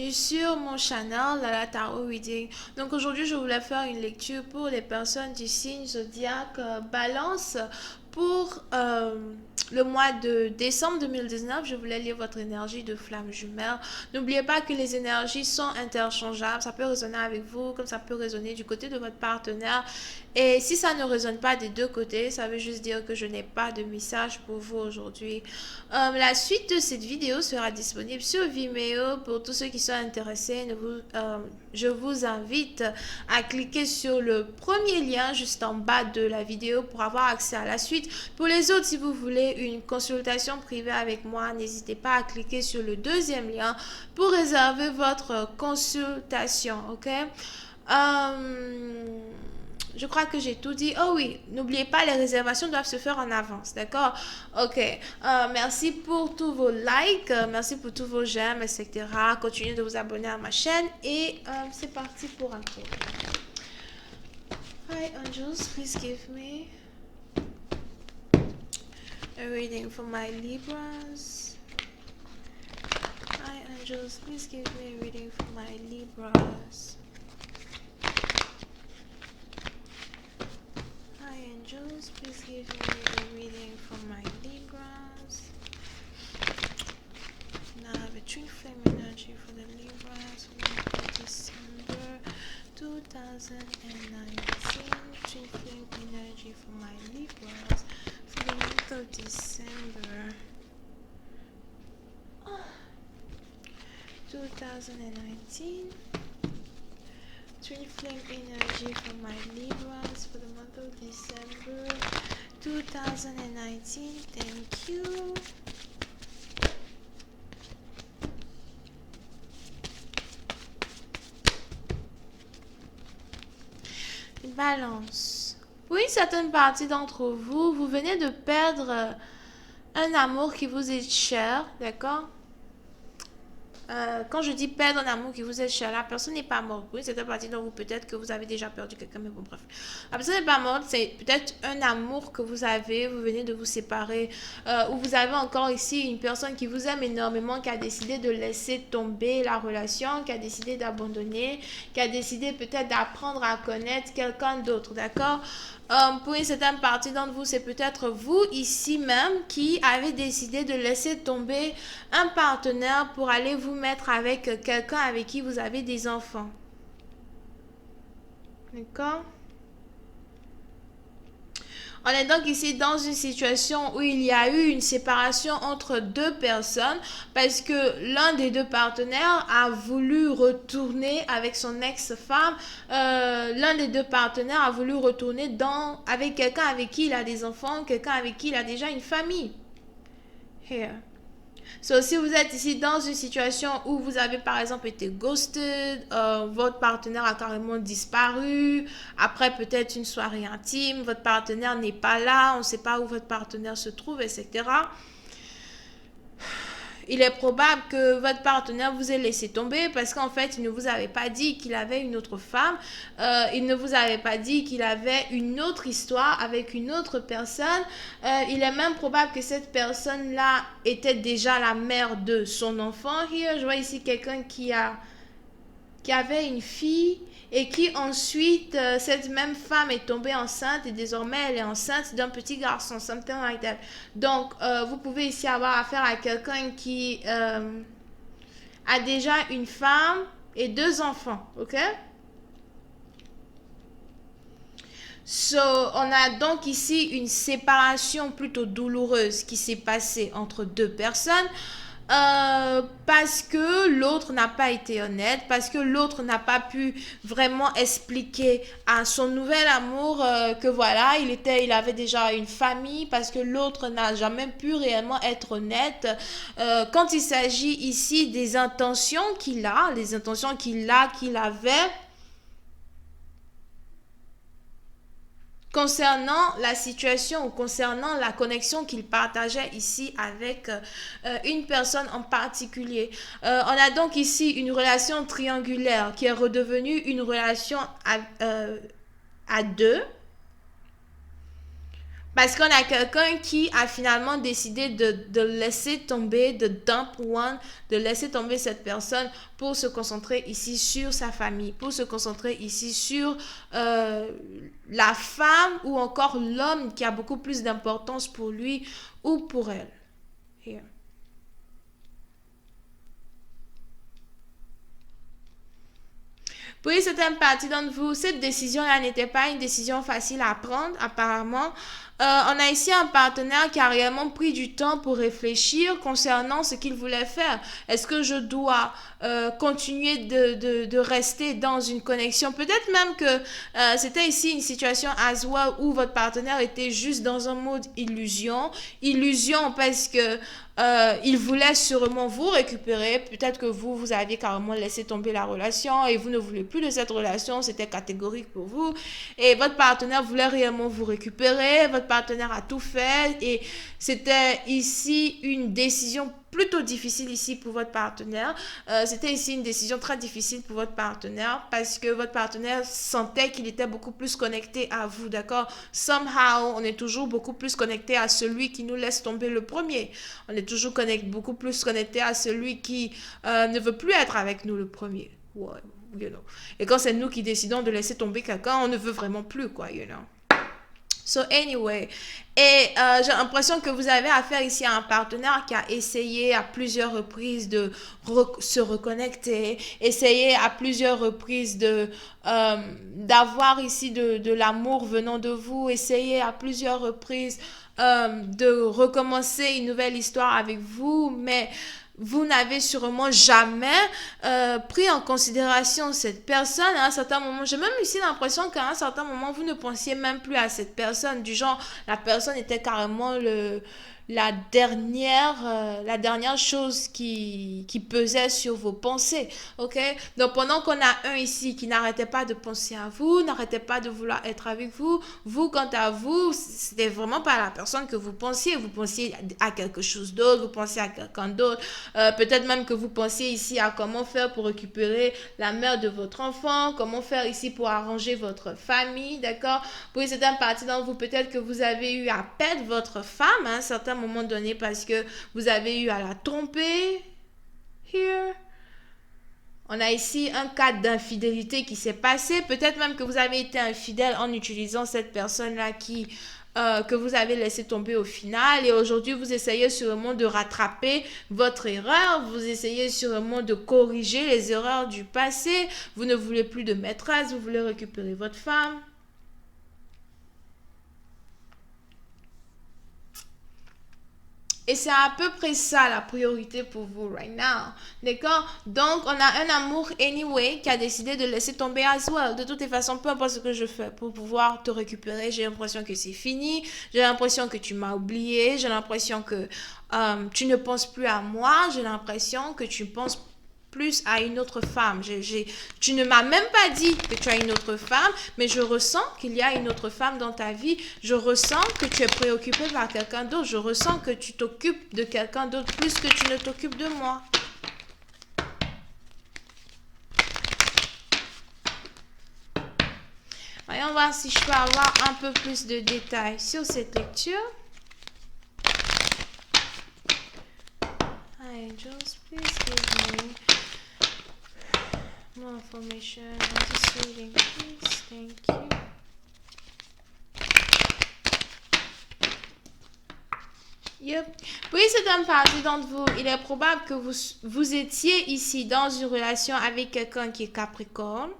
bienvenue sur mon channel Lala Tarot Reading. Donc aujourd'hui je voulais faire une lecture pour les personnes du signe zodiaque Balance pour le mois de décembre 2019. Je voulais lire votre énergie de flamme jumelle. N'oubliez pas que les énergies sont interchangeables. Ça peut résonner avec vous comme ça peut résonner du côté de votre partenaire. Et si ça ne résonne pas des deux côtés, ça veut juste dire que je n'ai pas de message pour vous aujourd'hui. La suite de cette vidéo sera disponible sur Vimeo pour tous ceux qui sont intéressés. Je vous invite à cliquer sur le premier lien juste en bas de la vidéo pour avoir accès à la suite. Pour les autres, si vous voulez une consultation privée avec moi, n'hésitez pas à cliquer sur le deuxième lien pour réserver votre consultation, ok? Je crois que j'ai tout dit. Oh oui, n'oubliez pas, les réservations doivent se faire en avance, d'accord? Ok. Merci pour tous vos likes, merci pour tous vos j'aime, etc. Continuez de vous abonner à ma chaîne et c'est parti pour un tour. Hi angels, please give me a reading for my Libras. Hi angels, please give me a reading for my Libras. Hi angels, please give me a reading for my Libras. Now I have a twin flame energy for the Libras for December 2019. Twin flame energy for my Libras for the month of December 2019. Twin flame energy for my Libras for the month of December 2019. Thank you. Balance. Pour une certaine partie d'entre vous, vous venez de perdre un amour qui vous est cher, d'accord? Quand je dis perdre un amour qui vous est cher, la personne n'est pas morte. Oui, c'est une partie dont vous, peut-être que vous avez déjà perdu quelqu'un, mais bon, bref. La personne n'est pas morte, c'est peut-être un amour que vous avez, vous venez de vous séparer, ou vous avez encore ici une personne qui vous aime énormément, qui a décidé de laisser tomber la relation, qui a décidé d'abandonner, qui a décidé peut-être d'apprendre à connaître quelqu'un d'autre, d'accord? Pour une certaine partie d'entre vous, c'est peut-être vous ici même qui avez décidé de laisser tomber un partenaire pour aller vous mettre avec quelqu'un avec qui vous avez des enfants. D'accord? On est donc ici dans une situation où il y a eu une séparation entre deux personnes parce que l'un des deux partenaires a voulu retourner avec son ex-femme. L'un des deux partenaires a voulu retourner avec quelqu'un avec qui il a des enfants, quelqu'un avec qui il a déjà une famille. Here. So, si vous êtes ici dans une situation où vous avez par exemple été ghosted, votre partenaire a carrément disparu, après peut-être une soirée intime, votre partenaire n'est pas là, on ne sait pas où votre partenaire se trouve, etc. Il est probable que votre partenaire vous ait laissé tomber parce qu'en fait, il ne vous avait pas dit qu'il avait une autre femme. Il ne vous avait pas dit qu'il avait une autre histoire avec une autre personne. Il est même probable que cette personne-là était déjà la mère de son enfant. Here, je vois ici quelqu'un qui avait une fille et qui ensuite, cette même femme est tombée enceinte et désormais elle est enceinte d'un petit garçon, something like that. Donc, vous pouvez ici avoir affaire à quelqu'un qui a déjà une femme et deux enfants, ok? So, on a donc ici une séparation plutôt douloureuse qui s'est passée entre deux personnes. Parce que l'autre n'a pas été honnête, parce que l'autre n'a pas pu vraiment expliquer à son nouvel amour que voilà, il avait déjà une famille, parce que l'autre n'a jamais pu réellement être honnête. Quand il s'agit ici des intentions qu'il a, les intentions qu'il avait concernant la situation ou concernant la connexion qu'il partageait ici avec une personne en particulier. On a donc ici une relation triangulaire qui est redevenue une relation à deux. Parce qu'on a quelqu'un qui a finalement décidé de laisser tomber, de dump one, de laisser tomber cette personne pour se concentrer ici sur sa famille, pour se concentrer ici sur la femme ou encore l'homme qui a beaucoup plus d'importance pour lui ou pour elle. Here. Pour une certaine partie d'entre vous, cette décision-là n'était pas une décision facile à prendre, apparemment. On a ici un partenaire qui a réellement pris du temps pour réfléchir concernant ce qu'il voulait faire. Est-ce que je dois continuer de rester dans une connexion? Peut-être même que c'était ici une situation as well où votre partenaire était juste dans un mode illusion. Illusion parce que il voulait sûrement vous récupérer. Peut-être que vous aviez carrément laissé tomber la relation et vous ne voulez plus de cette relation. C'était catégorique pour vous. Et votre partenaire voulait réellement vous récupérer. Votre partenaire a tout fait. Et c'était ici une décision plutôt difficile ici pour votre partenaire. C'était ici une décision très difficile pour votre partenaire parce que votre partenaire sentait qu'il était beaucoup plus connecté à vous, d'accord? Somehow, on est toujours beaucoup plus connecté à celui qui nous laisse tomber le premier. On est toujours beaucoup plus connecté à celui qui ne veut plus être avec nous le premier. Ouais, you know. Et quand c'est nous qui décidons de laisser tomber quelqu'un, on ne veut vraiment plus, quoi, you know. So anyway, et j'ai l'impression que vous avez affaire ici à un partenaire qui a essayé à plusieurs reprises de se reconnecter, essayé à plusieurs reprises d'avoir ici de l'amour venant de vous, essayé à plusieurs reprises de recommencer une nouvelle histoire avec vous, mais vous n'avez sûrement jamais pris en considération cette personne à un certain moment. J'ai même ici l'impression qu'à un certain moment, vous ne pensiez même plus à cette personne. Du genre, la personne était carrément la dernière chose qui pesait sur vos pensées. Ok? Donc, pendant qu'on a un ici qui n'arrêtait pas de penser à vous, n'arrêtait pas de vouloir être avec vous, vous, quant à vous, c'était vraiment pas la personne que vous pensiez. Vous pensiez à quelque chose d'autre, vous pensiez à quelqu'un d'autre. Peut-être même que vous pensiez ici à comment faire pour récupérer la mère de votre enfant, comment faire ici pour arranger votre famille, d'accord? Pour une certaine partie d'entre vous, peut-être que vous avez eu à perdre votre femme à un certain moment donné parce que vous avez eu à la tromper. Here. On a ici un cas d'infidélité qui s'est passé. Peut-être même que vous avez été infidèle en utilisant cette personne-là que vous avez laissé tomber au final. Et aujourd'hui, vous essayez sûrement de rattraper votre erreur. Vous essayez sûrement de corriger les erreurs du passé. Vous ne voulez plus de maîtresse. Vous voulez récupérer votre femme. Et c'est à peu près ça la priorité pour vous right now. D'accord? Donc, on a un amour anyway qui a décidé de laisser tomber as well. De toutes les façons, peu importe ce que je fais pour pouvoir te récupérer, j'ai l'impression que c'est fini. J'ai l'impression que tu m'as oublié. J'ai l'impression que tu ne penses plus à moi. J'ai l'impression que tu penses plus à une autre femme. Tu ne m'as même pas dit que tu as une autre femme, mais je ressens qu'il y a une autre femme dans ta vie. Je ressens que tu es préoccupé par quelqu'un d'autre. Je ressens que tu t'occupes de quelqu'un d'autre plus que tu ne t'occupes de moi. Voyons voir si je peux avoir un peu plus de détails sur cette lecture. Angels, please give me more information on this reading, please. Thank you. Yep. Oui, c'est une partie d'entre vous. Il est probable que vous étiez ici dans une relation avec quelqu'un qui est Capricorne.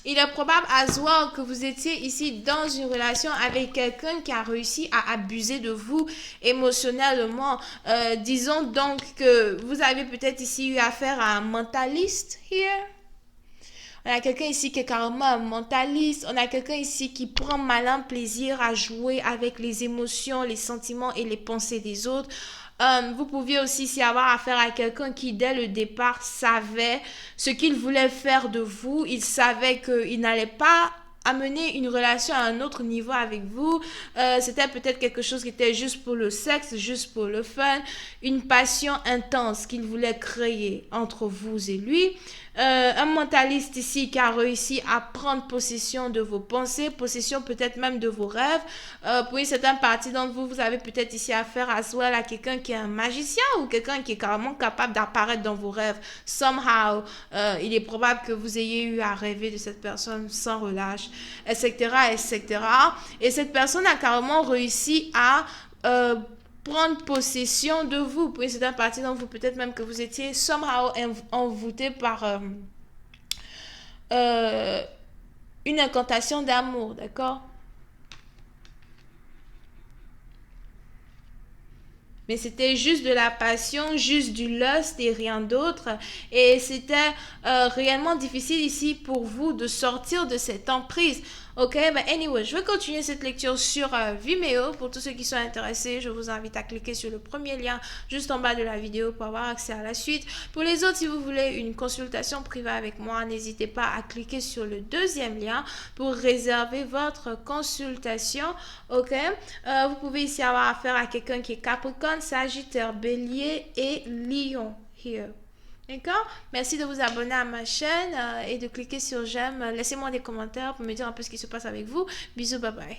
Il est probable as well que vous étiez ici dans une relation avec quelqu'un qui a réussi à abuser de vous émotionnellement. Disons donc que vous avez peut-être ici eu affaire à un mentaliste here. On a quelqu'un ici qui est carrément un mentaliste. On a quelqu'un ici qui prend malin plaisir à jouer avec les émotions, les sentiments et les pensées des autres. Vous pouviez aussi ici avoir affaire à quelqu'un qui, dès le départ, savait ce qu'il voulait faire de vous. Il savait qu'il n'allait pas amener une relation à un autre niveau avec vous. C'était peut-être quelque chose qui était juste pour le sexe, juste pour le fun, une passion intense qu'il voulait créer entre vous et lui. Un mentaliste ici qui a réussi à prendre possession de vos pensées, possession peut-être même de vos rêves. Pour une certaine partie d'entre vous, vous avez peut-être ici affaire à soit à quelqu'un qui est un magicien ou quelqu'un qui est carrément capable d'apparaître dans vos rêves. Somehow, il est probable que vous ayez eu à rêver de cette personne sans relâche, etc., etc. Et cette personne a carrément réussi à prendre possession de vous. Pour une certaine partie d'entre vous, peut-être même que vous étiez somehow envoûté par euh, une incantation d'amour, d'accord? Mais c'était juste de la passion, juste du lust et rien d'autre. Et c'était réellement difficile ici pour vous de sortir de cette emprise. Ok, but anyway, je vais continuer cette lecture sur Vimeo. Pour tous ceux qui sont intéressés, je vous invite à cliquer sur le premier lien juste en bas de la vidéo pour avoir accès à la suite. Pour les autres, si vous voulez une consultation privée avec moi, n'hésitez pas à cliquer sur le deuxième lien pour réserver votre consultation. Ok, vous pouvez ici avoir affaire à quelqu'un qui est Capricorne, Sagittaire, Bélier et Lion. Here. D'accord? Merci de vous abonner à ma chaîne et de cliquer sur j'aime. Laissez-moi des commentaires pour me dire un peu ce qui se passe avec vous. Bisous, bye bye.